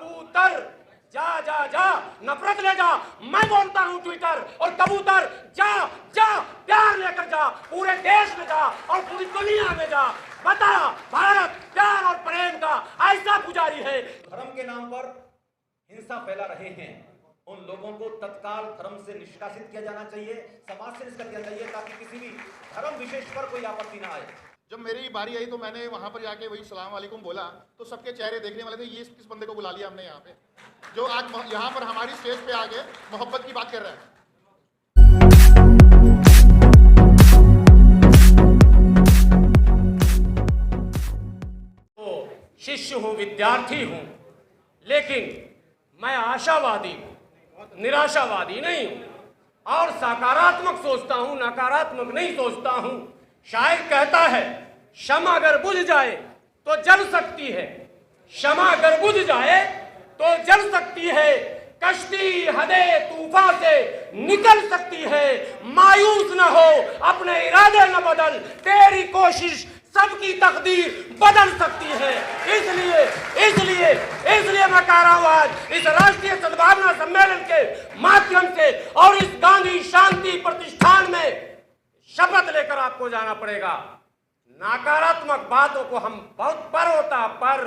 कबूतर जा जा जा नफरत ले जा, मैं बोलता हूँ ट्विटर, और कबूतर जा जा प्यार लेकर जा, पूरे देश में जा और पूरी दुनिया में जा, बता भारत प्यार और प्रेम का ऐसा पुजारी है। धर्म के नाम पर हिंसा फैला रहे हैं, उन लोगों को तत्काल धर्म से निष्कासित किया जाना चाहिए, समाज से निष्कासित किया चाहिए, ताकि किसी भी धर्म विशेष पर कोई आपत्ति ना आए। जब मेरी बारी आई तो मैंने वहां पर जाके वही सलाम वालेकुम बोला, तो सबके चेहरे देखने वाले थे, ये किस बंदे को बुला लिया हमने यहाँ पे, जो आज यहाँ पर हमारी स्टेज पे आके मोहब्बत की बात कर रहा है। तो शिष्य हूँ, विद्यार्थी हूँ, लेकिन मैं आशावादी हूँ, निराशावादी नहीं हूँ, और सकारात्मक सोचता हूँ, नकारात्मक नहीं सोचता हूँ। शायर कहता है, शमा अगर बुझ जाए तो जल सकती है, शमा अगर बुझ जाए तो जल सकती है, कश्ती हदे तूफान से निकल सकती है, मायूस न हो, अपने इरादे न बदल, तेरी कोशिश सबकी तकदीर बदल सकती है। इसलिए इसलिए इसलिए मैं कह रहा हूं, आज इस राष्ट्रीय सद्भावना सम्मेलन के माध्यम से और इस गांधी शांति प्रतिष्ठान में शपथ लेकर आपको जाना पड़ेगा। नकारात्मक बातों को हम बहुत पर होता, पर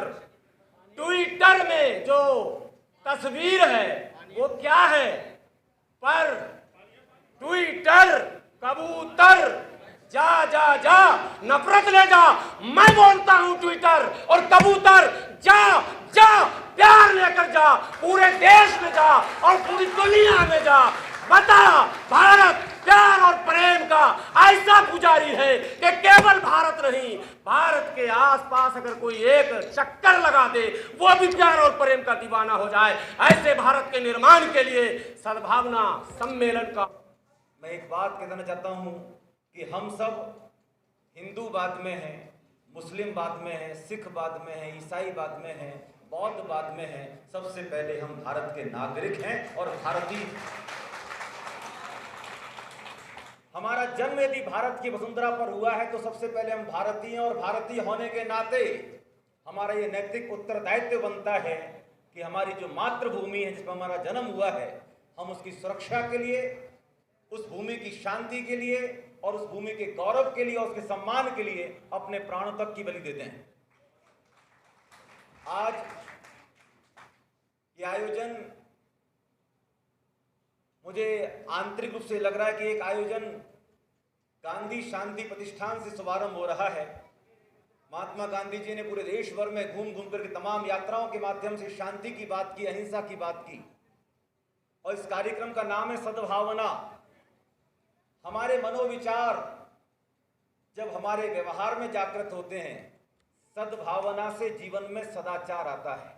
ट्विटर में जो तस्वीर है वो क्या है, पर ट्विटर कबूतर जा जा जा नफरत ले जा, मैं बोलता हूं ट्विटर, और कबूतर जा जा प्यार लेकर जा, पूरे देश में जा और पूरी दुनिया में जा, बता भारत प्यार और प्रेम का ऐसा पुजारी है कि केवल भारत नहीं, भारत के आसपास अगर कोई एक चक्कर लगा दे वो भी प्यार और प्रेम का दीवाना हो जाए। ऐसे भारत के निर्माण के लिए सद्भावना सम्मेलन का मैं एक बात कहना चाहता हूं कि हम सब हिंदूवाद में हैं, मुस्लिमवाद में हैं, सिखवाद में हैं, ईसाईवाद में हैं, बौद्धवाद में हैं। सबसे पहले हम भारत के नागरिक हैं और भारतीय। हमारा जन्म यदि भारत की वसुंधरा पर हुआ है तो सबसे पहले हम भारतीय हैं, और भारतीय होने के नाते हमारा ये नैतिक उत्तरदायित्व बनता है कि हमारी जो मातृभूमि है जिसमें हमारा जन्म हुआ है, हम उसकी सुरक्षा के लिए, उस भूमि की शांति के लिए और उस भूमि के गौरव के लिए और उसके सम्मान के लिए अपने प्राणों तक की बलि देते हैं। आज ये आयोजन मुझे आंतरिक रूप से लग रहा है कि एक आयोजन गांधी शांति प्रतिष्ठान से शुभारंभ हो रहा है। महात्मा गांधी जी ने पूरे देश भर में घूम घूम करके तमाम यात्राओं के माध्यम से शांति की बात की, अहिंसा की बात की, और इस कार्यक्रम का नाम है सद्भावना। हमारे मनोविचार जब हमारे व्यवहार में जागृत होते हैं, सद्भावना से जीवन में सदाचार आता है।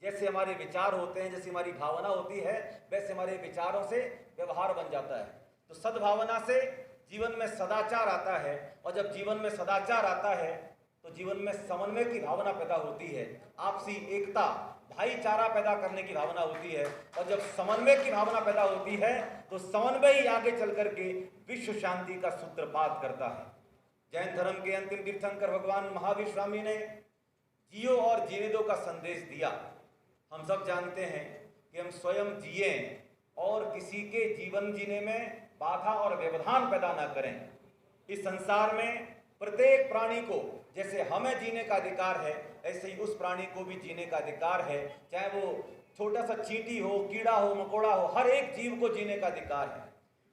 जैसे हमारे विचार होते हैं, जैसे हमारी भावना होती है, वैसे हमारे विचारों से व्यवहार बन जाता है। तो सद्भावना से जीवन में सदाचार आता है, और जब जीवन में सदाचार आता है तो जीवन में समन्वय की भावना पैदा होती है, आपसी एकता, भाईचारा पैदा करने की भावना होती है, और जब समन्वय की भावना पैदा होती है तो समन्वय ही आगे चल करके विश्व शांति का सूत्रपात करता है। जैन धर्म के अंतिम तीर्थंकर भगवान महावीर स्वामी ने जियो और जीने दो का संदेश दिया। हम सब जानते हैं कि हम स्वयं जिए और किसी के जीवन जीने में बाधा और व्यवधान पैदा ना करें। इस संसार में प्रत्येक प्राणी को जैसे हमें जीने का अधिकार है, ऐसे ही उस प्राणी को भी जीने का अधिकार है, चाहे वो छोटा सा चींटी हो, कीड़ा हो, मकोड़ा हो, हर एक जीव को जीने का अधिकार है।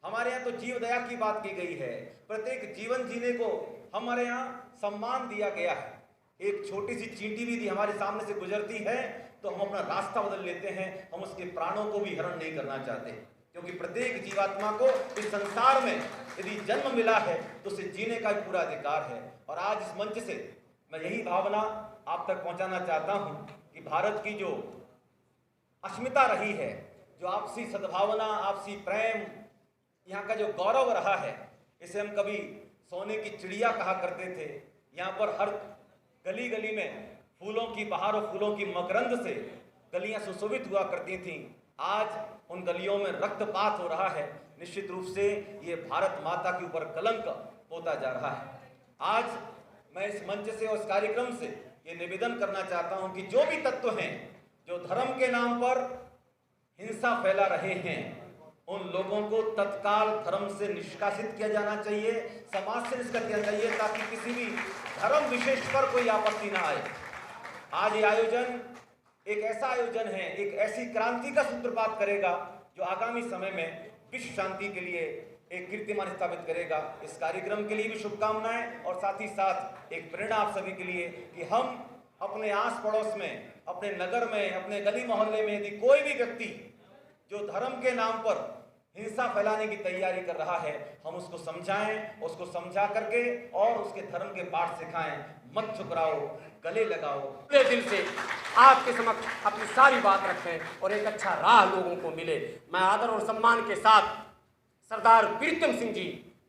हमारे यहाँ तो जीव दया की बात की गई है, प्रत्येक जीवन जीने को हमारे यहाँ सम्मान दिया गया है। एक छोटी सी चींटी भी यदि हमारे सामने से गुजरती है तो हम अपना रास्ता बदल लेते हैं, हम उसके प्राणों को भी हरण नहीं करना चाहते, क्योंकि प्रत्येक जीवात्मा को इस संसार में यदि जन्म मिला है तो उसे जीने का भी पूरा अधिकार है। और आज इस मंच से मैं यही भावना आप तक पहुंचाना चाहता हूं कि भारत की जो अस्मिता रही है, जो आपसी सद्भावना, आपसी प्रेम, यहाँ का जो गौरव रहा है, इसे हम कभी सोने की चिड़िया कहा करते थे। यहाँ पर हर गली गली में फूलों की बहार और फूलों की मकरंद से गलियां सुशोभित हुआ करती थीं। आज उन गलियों में रक्तपात हो रहा है। निश्चित रूप से ये भारत माता के ऊपर कलंक होता जा रहा है। आज मैं इस मंच से और इस कार्यक्रम से ये निवेदन करना चाहता हूं कि जो भी तत्व हैं जो धर्म के नाम पर हिंसा फैला रहे हैं उन लोगों को तत्काल धर्म से निष्कासित किया जाना चाहिए, समाज से निष्कासित किया चाहिए, ताकि किसी भी धर्म विशेष पर कोई आपत्ति ना आए। आज ये आयोजन एक ऐसा आयोजन है, एक ऐसी क्रांति का सूत्रपात करेगा जो आगामी समय में विश्व शांति के लिए एक कीर्तिमान स्थापित करेगा। इस कार्यक्रम के लिए भी शुभकामनाएं और साथ ही साथ एक प्रेरणा आप सभी के लिए कि हम अपने आस पड़ोस में, अपने नगर में, अपने गली मोहल्ले में यदि कोई भी व्यक्ति जो धर्म के नाम पर हिंसा फैलाने की तैयारी कर रहा है, हम उसको समझाएं, उसको समझा करके और उसके धर्म के पाठ सिखाएं। मत ठुकराओ, गले लगाओ, पूरे दिल से आपके समक्ष अपनी सारी बात रखें और एक अच्छा राह लोगों को मिले। मैं आदर और सम्मान के साथ सरदार प्रीतम सिंह जी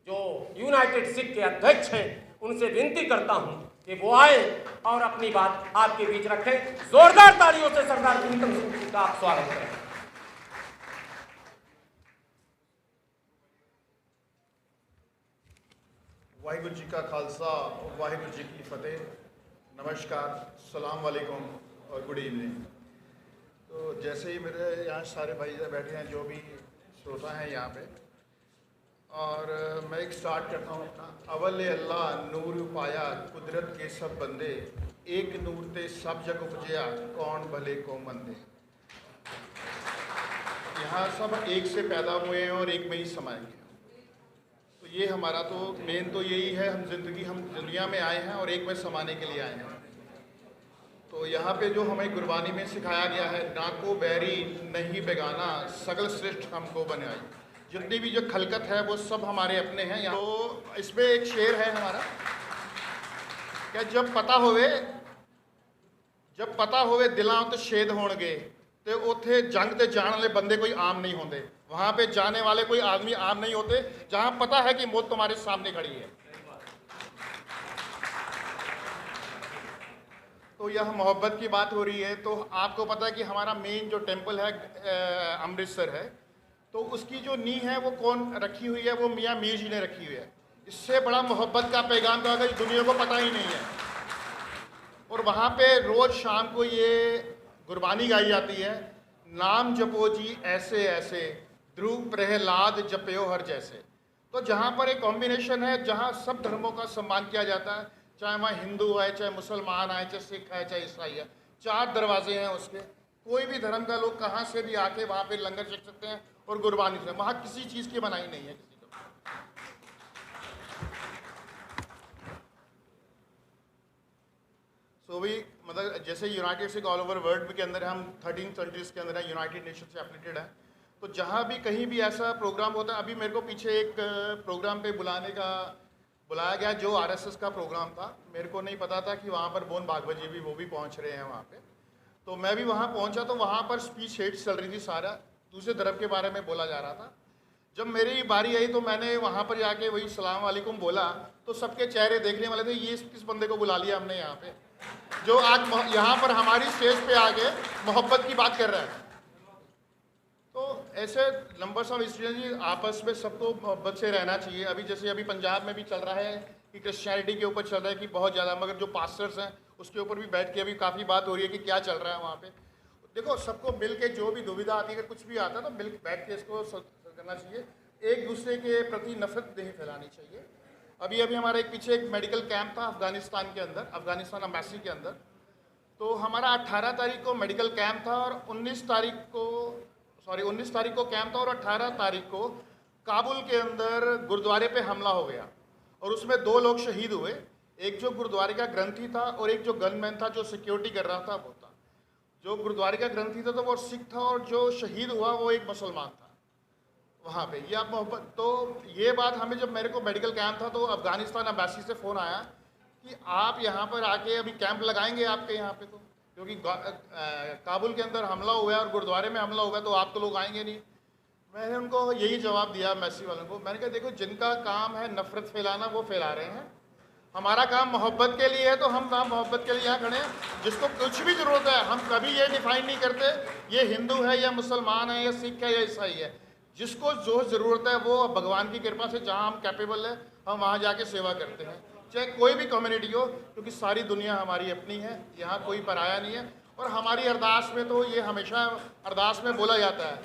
जो यूनाइटेड सिख के अध्यक्ष हैं उनसे विनती करता हूं कि वो आए और अपनी बात आपके बीच रखें। जोरदार तालियों से सरदार प्रीतम सिंह जी का आप स्वागत करें। वाहिगुरु जी का खालसा, वाहिगुरु जी की फतेह। नमस्कार, सलाम वालेकुम और गुड इवनिंग। तो जैसे ही मेरे यहाँ सारे भाई बैठे हैं, जो भी श्रोता हैं यहाँ पे, और मैं एक स्टार्ट करता हूँ अपना। अवल अल्लाह नूर पाया कुदरत के सब बंदे, एक नूर ते सब जग उपजया कौन भले को मंदे। यहाँ सब एक से पैदा हुए हैं और एक में ही समाएंगे। तो ये हमारा तो मेन तो यही है, हम दुनिया में आए हैं और एक में समाने के लिए आए हैं। तो यहाँ पे जो हमें गुरबानी में सिखाया गया है, ना को बैरी नहीं बेगाना सगल श्रेष्ठ हमको बनाई। जितनी भी जो खलकत है वो सब हमारे अपने हैं। यहाँ तो इसमें एक शेर है हमारा, क्या जब पता होवे दिलां तो छेद होणगे, तो उत्थे जंग ते जाने वाले बंदे कोई आम नहीं होंगे। वहाँ पे जाने वाले कोई आदमी आम नहीं होते, जहाँ पता है कि मौत तुम्हारे सामने खड़ी है। तो यह मोहब्बत की बात हो रही है। तो आपको पता है कि हमारा मेन जो टेम्पल है अमृतसर है, तो उसकी जो नींव है वो कौन रखी हुई है? वो मियाँ मीर जी ने रखी हुई है। इससे बड़ा मोहब्बत का पैगाम तो अगर दुनिया को पता ही नहीं है। और वहाँ पे रोज़ शाम को ये गुरबानी गाई जाती है, नाम जपो जी ऐसे ऐसे ध्रुव प्रहलाद जपयो हर जैसे। तो जहाँ पर एक कॉम्बिनेशन है, जहाँ सब धर्मों का सम्मान किया जाता है, चाहे वहाँ हिंदू है, चाहे मुसलमान है, चाहे सिख है, चाहे ईसाई है। 4 दरवाजे हैं उसके। कोई भी धर्म का लोग कहाँ से भी आके वहाँ पे लंगर चख सकते हैं और गुरबानी से। वहाँ किसी चीज़ की मनाही नहीं है किसी को। सो भी मतलब जैसे United Sikh all over world के अंदर हम 13 कंट्रीज़ के अंदर है, यूनाइटेड नेशन से एफिलिएटेड है। तो जहाँ भी कहीं भी ऐसा प्रोग्राम होता है, अभी मेरे को पीछे एक प्रोग्राम पे बुलाया गया जो आरएसएस का प्रोग्राम था। मेरे को नहीं पता था कि वहाँ पर मोहन भागवत जी भी वो भी पहुँच रहे हैं वहाँ पे। तो मैं भी वहाँ पहुँचा तो वहाँ पर स्पीच हेट्स चल रही थी, सारा दूसरे धर्म के बारे में बोला जा रहा था। जब मेरी बारी आई तो मैंने वहाँ पर जाके वही सलाम वालेकुम बोला, तो सबके चेहरे देखने वाले थे, ये किस बंदे को बुला लिया हमने यहाँ पे, जो आज यहाँ पर हमारी स्टेज पे आके मोहब्बत की बात कर रहा है। तो ऐसे नंबर्स ऑफ स्टूडेंट्स आपस में सबको मोहब्बत से रहना चाहिए। अभी पंजाब में भी चल रहा है कि क्रिश्चियनिटी के ऊपर चल रहा है कि बहुत ज़्यादा, मगर जो पास्टर्स हैं उसके ऊपर भी बैठ के अभी काफ़ी बात हो रही है कि क्या चल रहा है वहाँ पे। देखो, सबको मिल के जो भी दुविधा आती है, अगर कुछ भी आता है तो मिल के बैठ के इसको करना चाहिए। एक दूसरे के प्रति नफरत नहीं फैलानी चाहिए। अभी हमारा एक पीछे एक मेडिकल कैंप था अफगानिस्तान के अंदर, अफगानिस्तान एम्बेसी के अंदर। तो हमारा 18 तारीख को मेडिकल कैंप था और 19 तारीख को कैंप था और 18 तारीख को काबुल के अंदर गुरुद्वारे पे हमला हो गया और उसमें 2 लोग शहीद हुए। एक जो गुरुद्वारे का ग्रंथी था और एक जो गनमैन था जो सिक्योरिटी कर रहा था वो था। जो गुरुद्वारे का ग्रंथी था तो वो सिख था और जो शहीद हुआ वो एक मुसलमान था वहाँ पे। ये आप मोहब्बत। तो ये बात हमें, जब मेरे को मेडिकल कैंप था तो अफगानिस्तान एम्बेसी से फ़ोन आया कि आप यहाँ पर आके अभी कैंप लगाएंगे आपके यहाँ पे, तो क्योंकि काबुल के अंदर हमला हुआ है और गुरुद्वारे में हमला हुआ है, तो आप तो लोग आएंगे नहीं। मैंने उनको यही जवाब दिया एम्बेसी वालों को। मैंने कहा देखो, जिनका काम है नफ़रत फैलाना वो फैला रहे हैं, हमारा काम मोहब्बत के लिए है तो हम नाम मोहब्बत के लिए यहाँ खड़े हैं। जिसको कुछ भी ज़रूरत है, हम कभी ये डिफाइन नहीं करते ये हिंदू है या मुसलमान है या सिख है या ईसाई है। जिसको जो ज़रूरत है वो भगवान की कृपा से जहाँ हम कैपेबल है हम वहाँ जाके सेवा करते हैं, चाहे कोई भी कम्युनिटी हो, क्योंकि सारी दुनिया हमारी अपनी है, यहाँ कोई पराया नहीं है। और हमारी अरदास में तो ये हमेशा अरदास में बोला जाता है,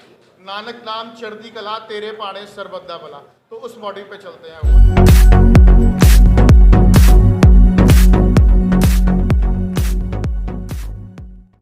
नानक नाम चढ़ती कला तेरे पाड़े सरबद्दा भला। तो उस मॉडल पे चलते हैं।